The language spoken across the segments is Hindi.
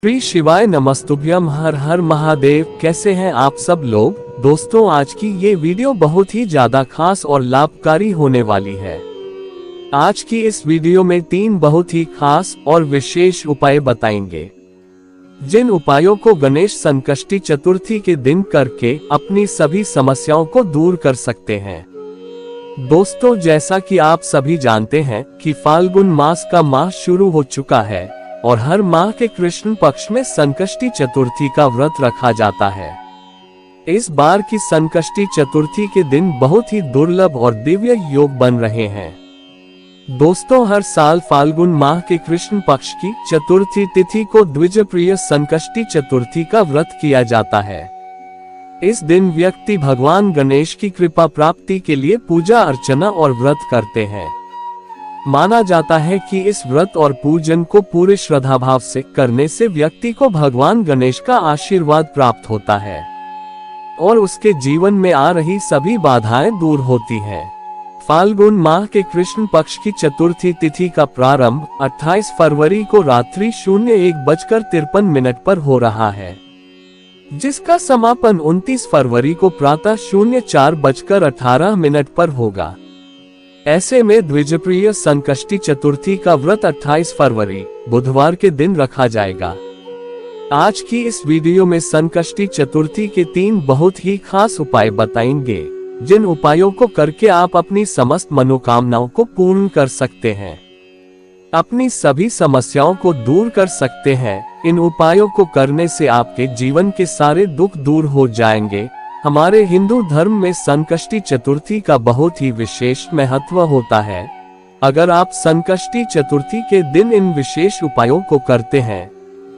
श्री शिवाय नमस्तुभ्यम। हर हर महादेव। कैसे हैं आप सब लोग। दोस्तों, आज की ये वीडियो बहुत ही ज्यादा खास और लाभकारी होने वाली है। आज की इस वीडियो में 3 बहुत ही खास और विशेष उपाय बताएंगे, जिन उपायों को गणेश संकष्टी चतुर्थी के दिन करके अपनी सभी समस्याओं को दूर कर सकते हैं। दोस्तों, जैसा कि आप सभी जानते हैं कि फाल्गुन मास का माह शुरू हो चुका है और हर माह के कृष्ण पक्ष में संकष्टी चतुर्थी का व्रत रखा जाता है। इस बार की संकष्टी चतुर्थी के दिन बहुत ही दुर्लभ और दिव्य योग बन रहे हैं। दोस्तों, हर साल फाल्गुन माह के कृष्ण पक्ष की चतुर्थी तिथि को द्विजप्रिय संकष्टी चतुर्थी का व्रत किया जाता है। इस दिन व्यक्ति भगवान गणेश की कृपा प्राप्ति के लिए पूजा अर्चना और व्रत करते हैं। माना जाता है कि इस व्रत और पूजन को पूरे श्रद्धा भाव से करने से व्यक्ति को भगवान गणेश का आशीर्वाद प्राप्त होता है और उसके जीवन में आ रही सभी बाधाएं दूर होती हैं। फाल्गुन माह के कृष्ण पक्ष की चतुर्थी तिथि का प्रारंभ 28 फरवरी को रात्रि 01:53 पर हो रहा है, जिसका समापन 29 फरवरी को प्रातः 04:18 पर होगा। ऐसे में द्विजप्रिय संकष्टी चतुर्थी का व्रत 28 फरवरी बुधवार के दिन रखा जाएगा। आज की इस वीडियो में संकष्टी चतुर्थी के 3 बहुत ही खास उपाय बताएंगे, जिन उपायों को करके आप अपनी समस्त मनोकामनाओं को पूर्ण कर सकते हैं, अपनी सभी समस्याओं को दूर कर सकते हैं। इन उपायों को करने से आपके जीवन के सारे दुख दूर हो जाएंगे। हमारे हिंदू धर्म में संकष्टी चतुर्थी का बहुत ही विशेष महत्व होता है। अगर आप संकष्टी चतुर्थी के दिन इन विशेष उपायों को करते हैं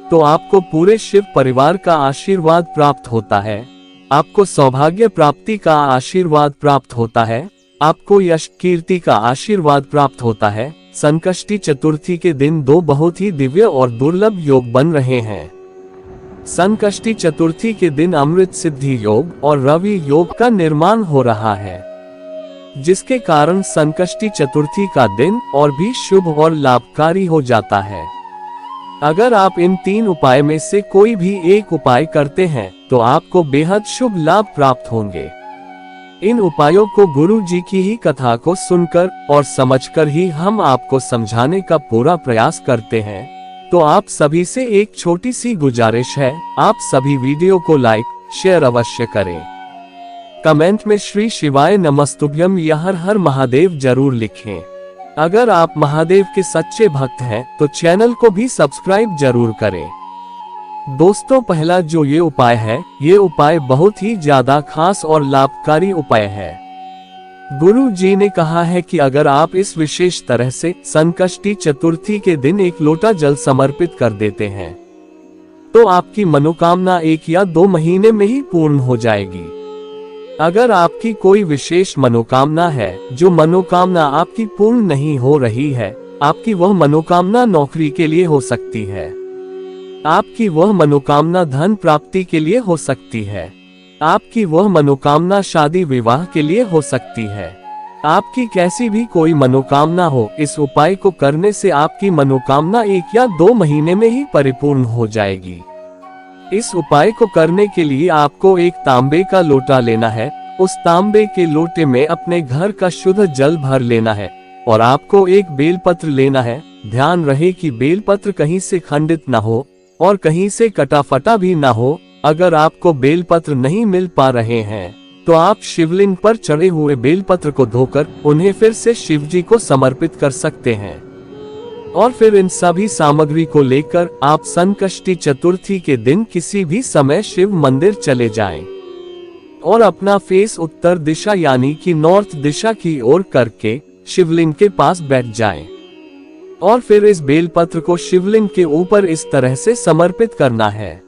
तो आपको पूरे शिव परिवार का आशीर्वाद प्राप्त होता है, आपको सौभाग्य प्राप्ति का आशीर्वाद प्राप्त होता है, आपको यश कीर्ति का आशीर्वाद प्राप्त होता है। संकष्टी चतुर्थी के दिन 2 बहुत ही दिव्य और दुर्लभ योग बन रहे हैं। संकष्टी चतुर्थी के दिन अमृत सिद्धि योग और रवि योग का निर्माण हो रहा है, जिसके कारण संकष्टी चतुर्थी का दिन और भी शुभ और लाभकारी हो जाता है। अगर आप इन 3 उपाय में से कोई भी एक उपाय करते हैं तो आपको बेहद शुभ लाभ प्राप्त होंगे। इन उपायों को गुरु जी की ही कथा को सुनकर और समझकर ही हम आपको समझाने का पूरा प्रयास करते हैं। तो आप सभी से एक छोटी सी गुजारिश है, आप सभी वीडियो को लाइक शेयर अवश्य करें। कमेंट में श्री शिवाय नमस्तुभ्यम या हर हर महादेव जरूर लिखें। अगर आप महादेव के सच्चे भक्त हैं तो चैनल को भी सब्सक्राइब जरूर करें। दोस्तों, पहला जो ये उपाय है, ये उपाय बहुत ही ज्यादा खास और लाभकारी उपाय है। गुरु जी ने कहा है कि अगर आप इस विशेष तरह से संकष्टी चतुर्थी के दिन 1 लोटा जल समर्पित कर देते हैं तो आपकी मनोकामना 1 या 2 महीने में ही पूर्ण हो जाएगी। अगर आपकी कोई विशेष मनोकामना है, जो मनोकामना आपकी पूर्ण नहीं हो रही है, आपकी वह मनोकामना नौकरी के लिए हो सकती है, आपकी वह मनोकामना धन प्राप्ति के लिए हो सकती है, आपकी वह मनोकामना शादी विवाह के लिए हो सकती है, आपकी कैसी भी कोई मनोकामना हो, इस उपाय को करने से आपकी मनोकामना 1 या 2 महीने में ही परिपूर्ण हो जाएगी। इस उपाय को करने के लिए आपको एक तांबे का लोटा लेना है। उस तांबे के लोटे में अपने घर का शुद्ध जल भर लेना है और आपको एक बेलपत्र लेना है। ध्यान रहे कि बेलपत्र कहीं से खंडित न हो और कहीं से कटा फटा भी न हो। अगर आपको बेलपत्र नहीं मिल पा रहे हैं तो आप शिवलिंग पर चढ़े हुए बेलपत्र को धोकर उन्हें फिर से शिव जी को समर्पित कर सकते हैं और फिर इन सभी सामग्री को लेकर आप संकष्टी चतुर्थी के दिन किसी भी समय शिव मंदिर चले जाएं और अपना फेस उत्तर दिशा यानी कि नॉर्थ दिशा की ओर करके शिवलिंग के पास बैठ जाएं और फिर इस बेलपत्र को शिवलिंग के ऊपर इस तरह से समर्पित करना है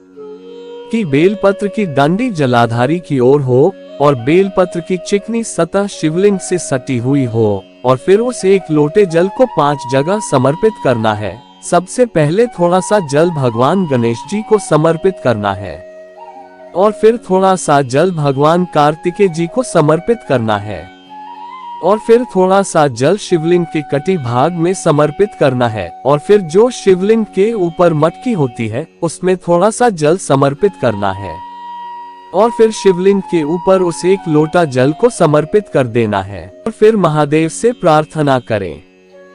कि बेलपत्र की डंडी जलाधारी की ओर हो और बेलपत्र की चिकनी सतह शिवलिंग से सटी हुई हो और फिर उस 1 लोटे जल को 5 जगह समर्पित करना है। सबसे पहले थोड़ा सा जल भगवान गणेश जी को समर्पित करना है और फिर थोड़ा सा जल भगवान कार्तिकेय जी को समर्पित करना है और फिर थोड़ा सा जल शिवलिंग के कटी भाग में समर्पित करना है और फिर जो शिवलिंग के ऊपर मटकी होती है उसमें थोड़ा सा जल समर्पित करना है और फिर शिवलिंग के ऊपर उस एक लोटा जल को समर्पित कर देना है और फिर महादेव से प्रार्थना करें।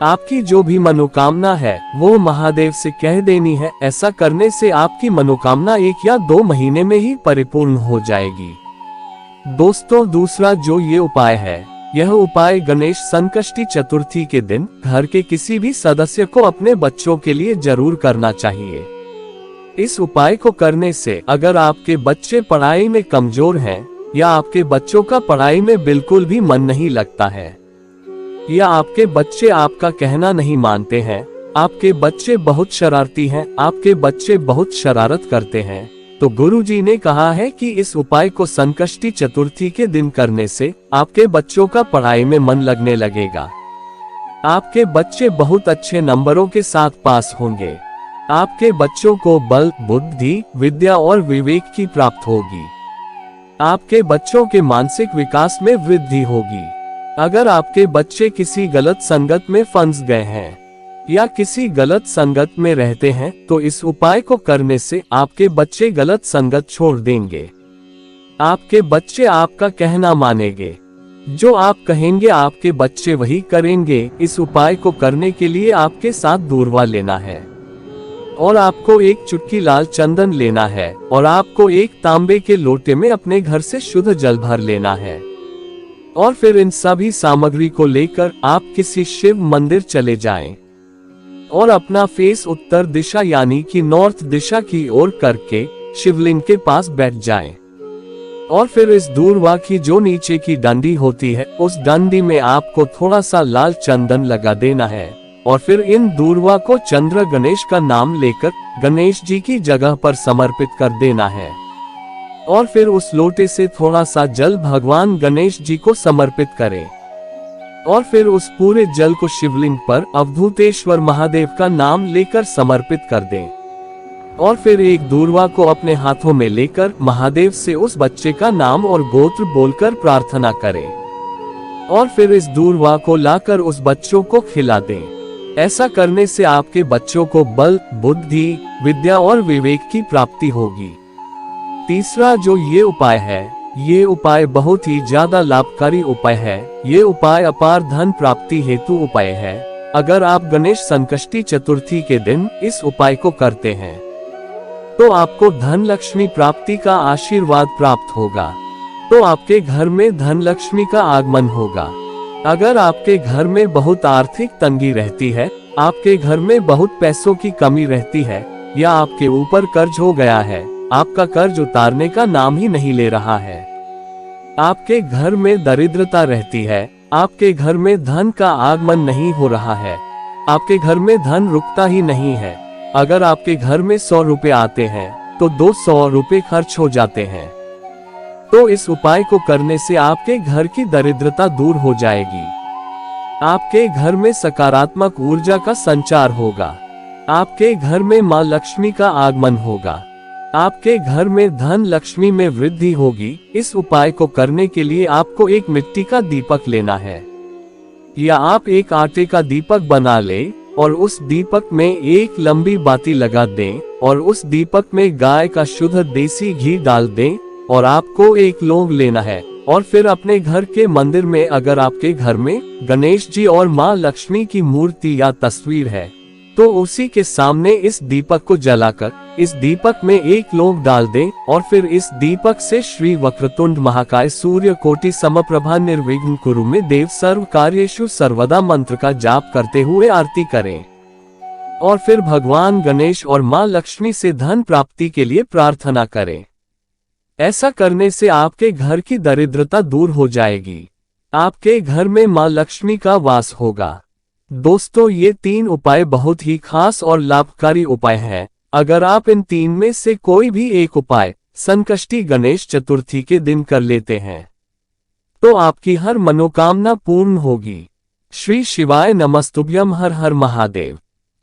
आपकी जो भी मनोकामना है वो महादेव से कह देनी है। ऐसा करने से आपकी मनोकामना 1 या 2 महीने में ही परिपूर्ण हो जाएगी। दोस्तों, दूसरा जो ये उपाय है, यह उपाय गणेश संकष्टी चतुर्थी के दिन घर के किसी भी सदस्य को अपने बच्चों के लिए जरूर करना चाहिए। इस उपाय को करने से अगर आपके बच्चे पढ़ाई में कमजोर हैं या आपके बच्चों का पढ़ाई में बिल्कुल भी मन नहीं लगता है या आपके बच्चे आपका कहना नहीं मानते हैं, आपके बच्चे बहुत शरारती हैं, आपके बच्चे बहुत शरारत करते हैं, तो गुरुजी ने कहा है कि इस उपाय को संकष्टी चतुर्थी के दिन करने से आपके बच्चों का पढ़ाई में मन लगने लगेगा। आपके बच्चे बहुत अच्छे नंबरों के साथ पास होंगे। आपके बच्चों को बल, बुद्धि, विद्या और विवेक की प्राप्त होगी। आपके बच्चों के मानसिक विकास में वृद्धि होगी। अगर आपके बच्चे किसी गलत संगत में फंस गए हैं या किसी गलत संगत में रहते हैं तो इस उपाय को करने से आपके बच्चे गलत संगत छोड़ देंगे। आपके बच्चे आपका कहना मानेंगे। जो आप कहेंगे आपके बच्चे वही करेंगे। इस उपाय को करने के लिए आपके साथ दूरवा लेना है और आपको एक चुटकी लाल चंदन लेना है और आपको एक तांबे के लोटे में अपने घर से शुद्ध जल भर लेना है और फिर इन सभी सामग्री को लेकर आप किसी शिव मंदिर चले जाएं और अपना फेस उत्तर दिशा यानी कि नॉर्थ दिशा की ओर करके शिवलिंग के पास बैठ जाएं और फिर इस दूरवा की जो नीचे की डंडी होती है उस डंडी में आपको थोड़ा सा लाल चंदन लगा देना है और फिर इन दूरवा को चंद्र गणेश का नाम लेकर गणेश जी की जगह पर समर्पित कर देना है और फिर उस लोटे से थोड़ा सा जल भगवान गणेश जी को समर्पित करें और फिर उस पूरे जल को शिवलिंग पर अवधूतेश्वर महादेव का नाम लेकर समर्पित कर दें और फिर एक दूरवा को अपने हाथों में लेकर महादेव से उस बच्चे का नाम और गोत्र बोलकर प्रार्थना करें और फिर इस दूरवा को लाकर उस बच्चों को खिला दें। ऐसा करने से आपके बच्चों को बल, बुद्धि, विद्या और विवेक की प्राप्ति होगी। तीसरा जो ये उपाय है, ये उपाय बहुत ही ज्यादा लाभकारी उपाय है। ये उपाय अपार धन प्राप्ति हेतु उपाय है। अगर आप गणेश संकष्टी चतुर्थी के दिन इस उपाय को करते हैं तो आपको धन लक्ष्मी प्राप्ति का आशीर्वाद प्राप्त होगा, तो आपके घर में धन लक्ष्मी का आगमन होगा। अगर आपके घर में बहुत आर्थिक तंगी रहती है, आपके घर में बहुत पैसों की कमी रहती है या आपके ऊपर कर्ज हो गया है, आपका कर्ज उतारने का नाम ही नहीं ले रहा है, आपके घर में दरिद्रता रहती है, आपके घर में धन का आगमन नहीं हो रहा है, आपके घर में धन रुकता ही नहीं है, अगर आपके घर में 100 रुपए आते हैं तो 200 रुपए खर्च हो जाते हैं, तो इस उपाय को करने से आपके घर की दरिद्रता दूर हो जाएगी। आपके घर में सकारात्मक ऊर्जा का संचार होगा, आपके घर में मां लक्ष्मी का आगमन होगा, आपके घर में धन लक्ष्मी में वृद्धि होगी। इस उपाय को करने के लिए आपको एक मिट्टी का दीपक लेना है या आप एक आटे का दीपक बना लें और उस दीपक में एक लंबी बाती लगा दें और उस दीपक में गाय का शुद्ध देसी घी डाल दें और आपको एक लौंग लेना है और फिर अपने घर के मंदिर में, अगर आपके घर में गणेश जी और मां लक्ष्मी की मूर्ति या तस्वीर है तो उसी के सामने इस दीपक को जलाकर इस दीपक में एक लौंग डाल दें और फिर इस दीपक से श्री वक्रतुंड महाकाय सूर्य कोटि समप्रभा निर्विघ्न कुरु में देव सर्व कार्येषु सर्वदा मंत्र का जाप करते हुए आरती करें और फिर भगवान गणेश और मां लक्ष्मी से धन प्राप्ति के लिए प्रार्थना करें। ऐसा करने से आपके घर की दरिद्रता दूर हो जाएगी, आपके घर में मां लक्ष्मी का वास होगा। दोस्तों, ये 3 उपाय बहुत ही खास और लाभकारी उपाय हैं। अगर आप इन 3 में से कोई भी एक उपाय संकष्टी गणेश चतुर्थी के दिन कर लेते हैं तो आपकी हर मनोकामना पूर्ण होगी। श्री शिवाय नमस्तुभ्यम। हर हर महादेव।